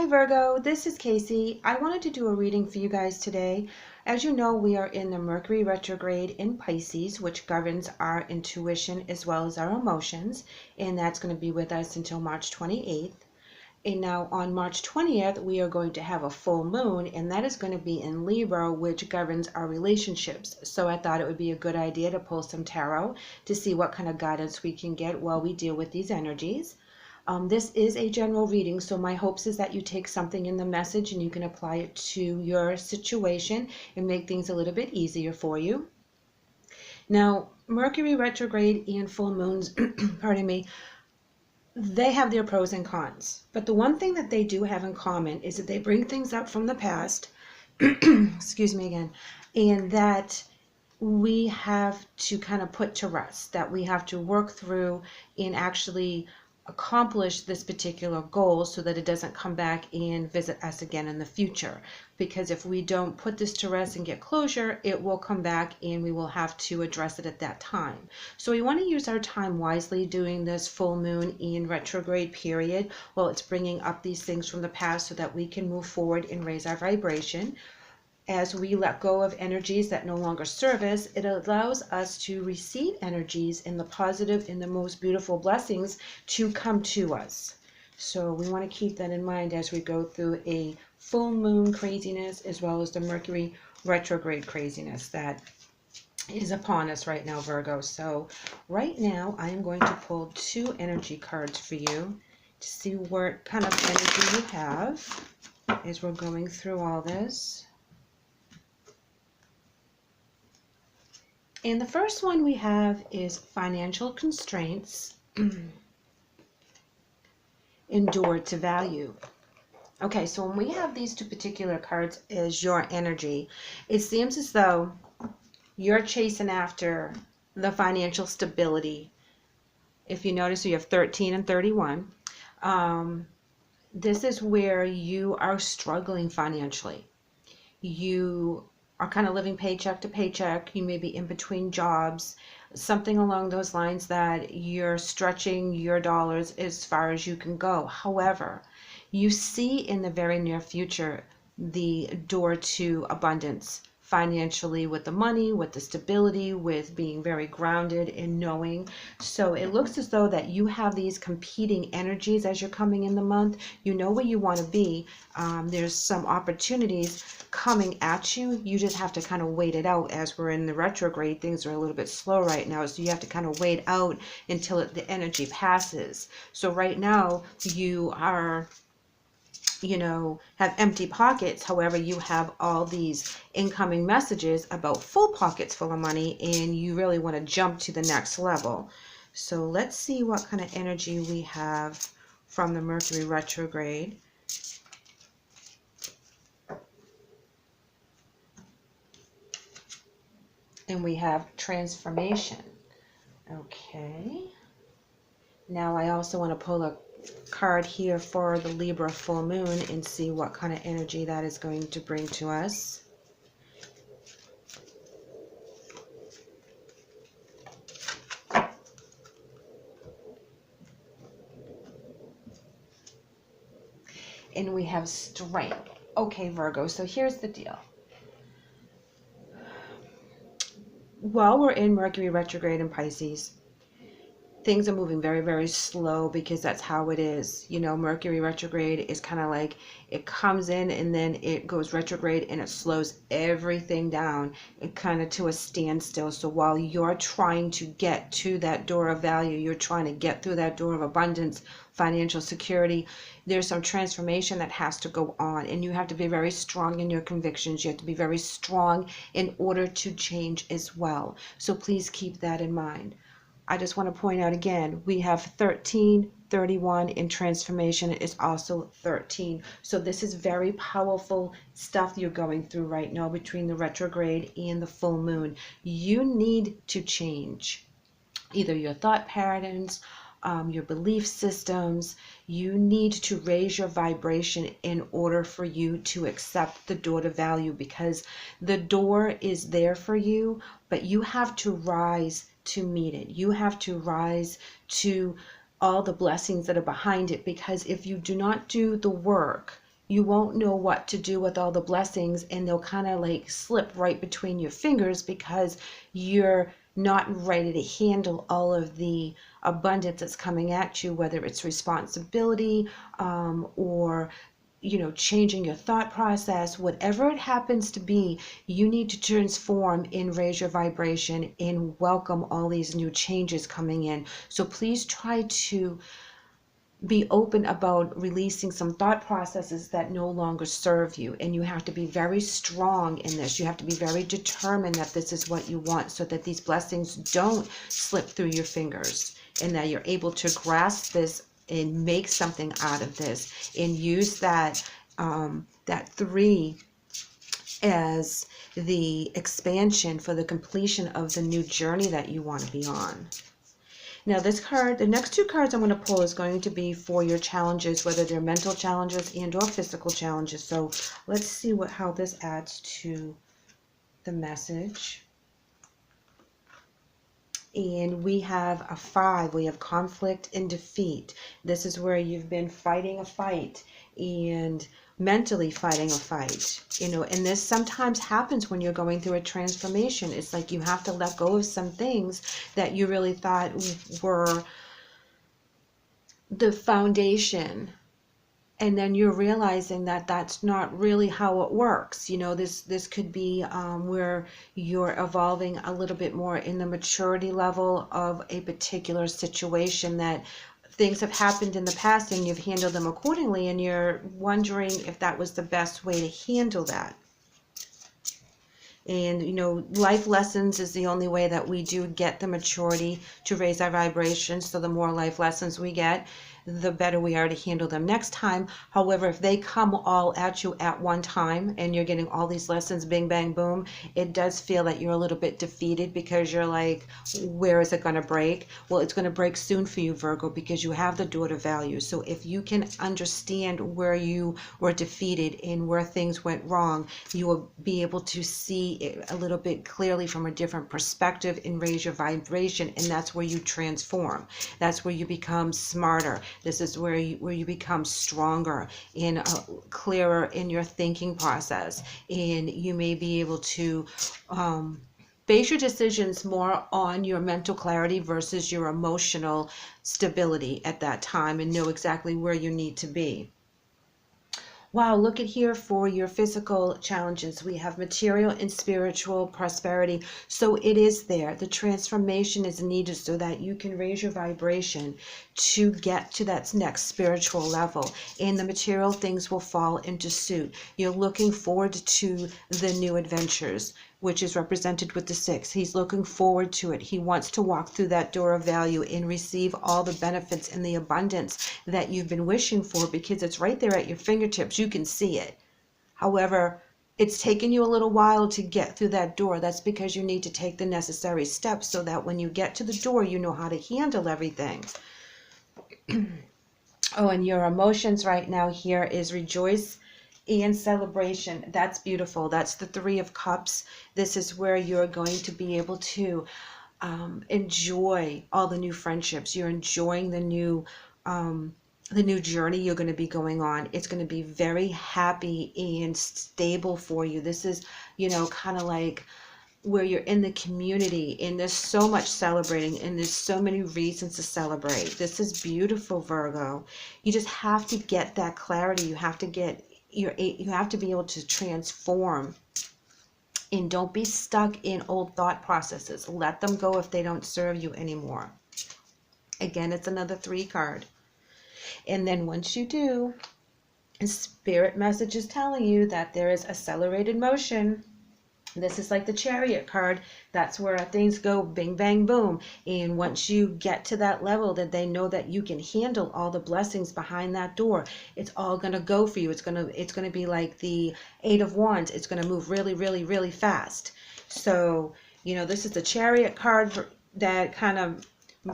Hi Virgo, this is Kacee. I wanted to do a reading for you guys today. As you know, we are in the Mercury retrograde in Pisces, which governs our intuition as well as our emotions, and that's going to be with us until March 28th. And now on March 20th, we are going to have a full moon, and that is going to be in Libra, which governs our relationships. So I thought it would be a good idea to pull some tarot to see what kind of guidance we can get while we deal with these energies. This is a general reading, so my hopes is that you take something in the message and you can apply it to your situation and make things a little bit easier for you. Now, Mercury retrograde and full moons, pardon me, they have their pros and cons. But the one thing that they do have in common is that they bring things up from the past, excuse me again, and that we have to kind of put to rest, that we have to work through and actually accomplish this particular goal so that it doesn't come back and visit us again in the future. Because if we don't put this to rest and get closure, it will come back and we will have to address it at that time. So we want to use our time wisely doing this full moon and retrograde period while it's bringing up these things from the past so that we can move forward and raise our vibration. As we let go of energies that no longer serve us, it allows us to receive energies in the positive and the most beautiful blessings to come to us. So we want to keep that in mind as we go through a full moon craziness as well as the Mercury retrograde craziness that is upon us right now, Virgo. So right now I am going to pull two energy cards for you to see what kind of energy you have as we're going through all this. And the first one we have is financial constraints endured to value. Okay, so when we have these two particular cards as your energy, it seems as though you're chasing after the financial stability. If you notice, you have 13 and 31. This is where you are struggling financially. You are kind of living paycheck to paycheck. You may be in between jobs, something along those lines, that you're stretching your dollars as far as you can go. However, you see in the very near future the door to abundance financially, with the money, with the stability, with being very grounded in knowing. So it looks as though that you have these competing energies as you're coming in the month. You know where you want to be. There's some opportunities coming at you. You just have to kind of wait it out. As we're in the retrograde, things are a little bit slow right now, so you have to kind of wait out until the energy passes. So right now you are, have empty pockets. However, you have all these incoming messages about full pockets full of money, and you really want to jump to the next level. So let's see what kind of energy we have from the Mercury retrograde. And we have transformation. Okay. Now I also want to pull a card here for the Libra full moon and see what kind of energy that is going to bring to us. And we have strength. Okay, Virgo, so here's the deal. While we're in Mercury retrograde in Pisces, things are moving very, very slow, because that's how it is. Mercury retrograde is kind of like it comes in and then it goes retrograde and it slows everything down and kind of to a standstill. So while you're trying to get to that door of value, you're trying to get through that door of abundance, financial security, there's some transformation that has to go on, and you have to be very strong in your convictions. You have to be very strong in order to change as well. So please keep that in mind. I just want to point out again, we have 13, 31, and transformation is also 13. So this is very powerful stuff you're going through right now between the retrograde and the full moon. You need to change either your thought patterns, your belief systems. You need to raise your vibration in order for you to accept the door to value, because the door is there for you, but you have to rise to meet it. You have to rise to all the blessings that are behind it, because if you do not do the work, you won't know what to do with all the blessings, and they'll kind of like slip right between your fingers because you're not ready to handle all of the abundance that's coming at you, whether it's responsibility, or changing your thought process, whatever it happens to be. You need to transform and raise your vibration and welcome all these new changes coming in. So please try to be open about releasing some thought processes that no longer serve you. And you have to be very strong in this. You have to be very determined that this is what you want, so that these blessings don't slip through your fingers, and that you're able to grasp this and make something out of this, and use that 3 as the expansion for the completion of the new journey that you want to be on. Now this card, the next 2 cards I'm going to pull is going to be for your challenges, whether they're mental challenges and or physical challenges. So let's see how this adds to the message. And we have a 5. We have conflict and defeat. This is where you've been fighting a fight and mentally fighting a fight, and this sometimes happens when you're going through a transformation. It's like you have to let go of some things that you really thought were the foundation, and then you're realizing that that's not really how it works. This could be where you're evolving a little bit more in the maturity level of a particular situation, that things have happened in the past and you've handled them accordingly, and you're wondering if that was the best way to handle that. And life lessons is the only way that we do get the maturity to raise our vibrations. So the more life lessons we get, the better we are to handle them next time. However, if they come all at you at one time and you're getting all these lessons, bing, bang, boom, it does feel that you're a little bit defeated, because you're like, where is it going to break? Well, it's going to break soon for you, Virgo, because you have the daughter value. So if you can understand where you were defeated and where things went wrong, you will be able to see it a little bit clearly from a different perspective and raise your vibration. And that's where you transform. That's where you become smarter. This is where you become stronger and clearer in your thinking process, and you may be able to base your decisions more on your mental clarity versus your emotional stability at that time, and know exactly where you need to be. Wow, look at here for your physical challenges. We have material and spiritual prosperity. So it is there. The transformation is needed so that you can raise your vibration to get to that next spiritual level. And the material things will fall into suit. You're looking forward to the new adventures, which is represented with the 6. He's looking forward to it. He wants to walk through that door of value and receive all the benefits and the abundance that you've been wishing for, because it's right there at your fingertips. You can see it. However, it's taken you a little while to get through that door. That's because you need to take the necessary steps so that when you get to the door, you know how to handle everything. Oh, and your emotions right now here is rejoice and celebration. That's beautiful. That's the 3 of Cups. This is where you're going to be able to enjoy all the new friendships. You're enjoying the new journey you're going to be going on. It's going to be very happy and stable for you. This is, kind of like where you're in the community, and there's so much celebrating, and there's so many reasons to celebrate. This is beautiful, Virgo. You just have to get that clarity. You have to be able to transform, and don't be stuck in old thought processes. Let them go if they don't serve you anymore. Again, it's another 3 card. And then once you do, Spirit message is telling you that there is accelerated motion. This is like the Chariot card. That's where things go bing, bang, boom. And once you get to that level that they know that you can handle all the blessings behind that door, it's all going to go for you. It's going to be like the 8 of Wands. It's going to move really, really, really fast. So, this is the Chariot card that kind of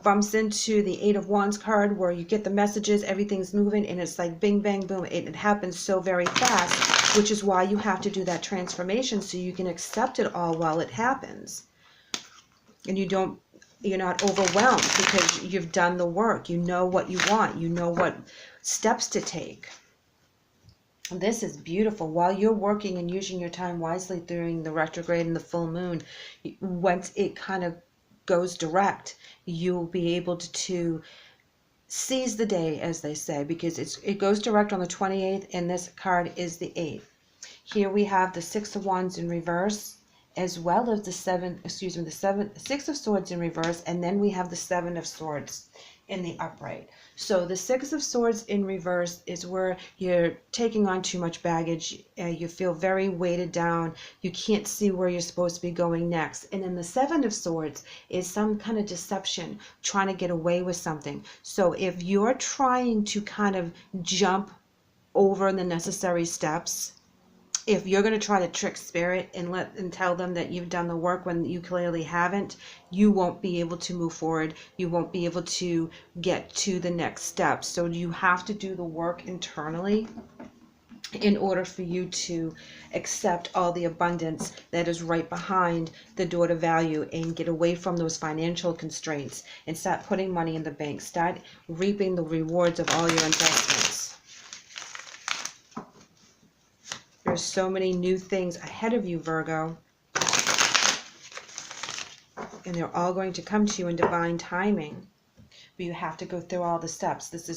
bumps into the 8 of Wands card, where you get the messages, everything's moving, and it's like bing, bang, boom. It happens so very fast, which is why you have to do that transformation so you can accept it all while it happens. And you're not overwhelmed because you've done the work. You know what you want. You know what steps to take. This is beautiful. While you're working and using your time wisely during the retrograde and the full moon, once it kind of goes direct, you'll be able to seize the day, as they say, because it goes direct on the 28th, and this card is the 8th. Here we have the Six of Wands in reverse, as well as the Six of Swords in reverse, and then we have the Seven of Swords in the upright. So the Six of Swords in reverse is where you're taking on too much baggage. You feel very weighted down. You can't see where you're supposed to be going next. And then the Seven of Swords is some kind of deception, trying to get away with something. So if you're trying to kind of jump over the necessary steps, if you're going to try to trick spirit and tell them that you've done the work when you clearly haven't, you won't be able to move forward. You won't be able to get to the next step. So you have to do the work internally in order for you to accept all the abundance that is right behind the door to value, and get away from those financial constraints and start putting money in the bank. Start reaping the rewards of all your investments. There's so many new things ahead of you, Virgo. And they're all going to come to you in divine timing. But you have to go through all the steps. This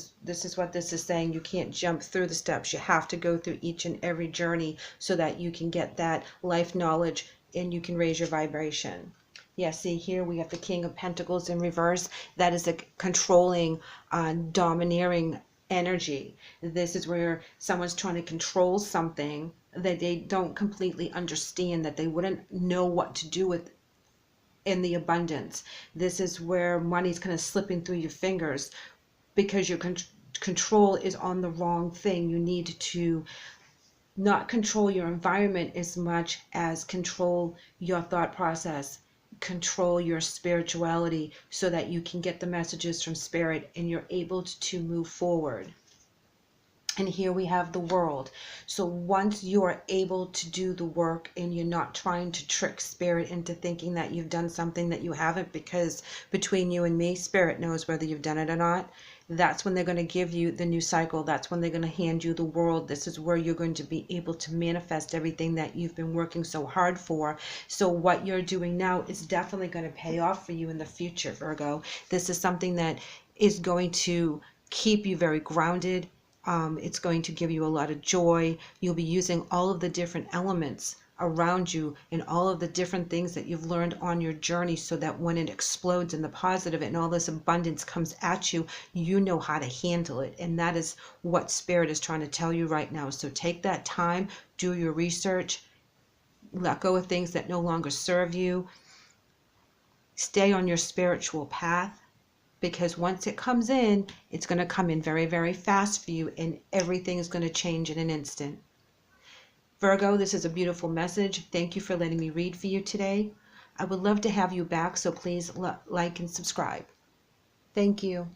is what this is saying. You can't jump through the steps. You have to go through each and every journey so that you can get that life knowledge and you can raise your vibration. Yeah, see here we have the King of Pentacles in reverse. That is a controlling, domineering energy. This is where someone's trying to control something that they don't completely understand, that they wouldn't know what to do with in the abundance. This is where money's kind of slipping through your fingers because your control is on the wrong thing. You need to not control your environment as much as control your thought process, control your spirituality, so that you can get the messages from spirit and you're able to move forward. And here we have the World. So once you are able to do the work and you're not trying to trick spirit into thinking that you've done something that you haven't, because between you and me, spirit knows whether you've done it or not. That's when they're going to give you the new cycle. That's when they're going to hand you the World. This is where you're going to be able to manifest everything that you've been working so hard for. So what you're doing now is definitely going to pay off for you in the future, Virgo. This is something that is going to keep you very grounded. It's going to give you a lot of joy. You'll be using all of the different elements around you and all of the different things that you've learned on your journey, so that when it explodes in the positive and all this abundance comes at you, you know how to handle it. And that is what spirit is trying to tell you right now. So take that time, do your research, let go of things that no longer serve you, stay on your spiritual path. Because once it comes in, it's going to come in very, very fast for you, and everything is going to change in an instant. Virgo, this is a beautiful message. Thank you for letting me read for you today. I would love to have you back, so please like and subscribe. Thank you.